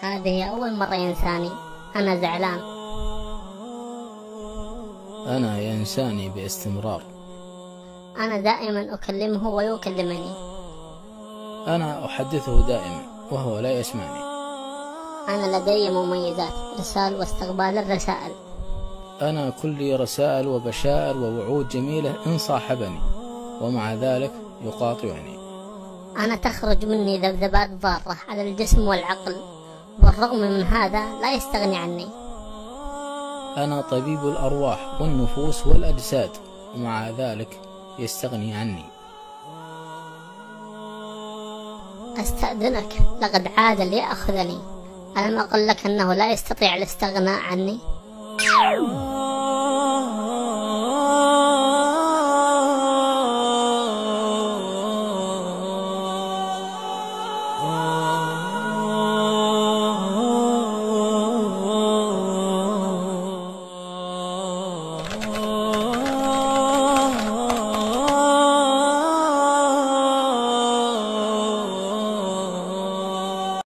هذه أول مرة ينساني. أنا زعلان. أنا ينساني باستمرار. أنا دائما أكلمه ويكلمني. أنا أحدثه دائما وهو لا يسمعني. أنا لدي مميزات، إرسال واستقبال الرسائل. أنا كلي رسائل وبشائر ووعود جميلة إن صاحبني، ومع ذلك يقاطعني. أنا تخرج مني ذبذبات ضارة على الجسم والعقل، والرغم من هذا لا يستغني عني. أنا طبيب الأرواح والنفوس والأجساد، ومع ذلك يستغني عني. أستأذنك، لقد عاد ليأخذني. ألم أقل لك أنه لا يستطيع الاستغناء عني؟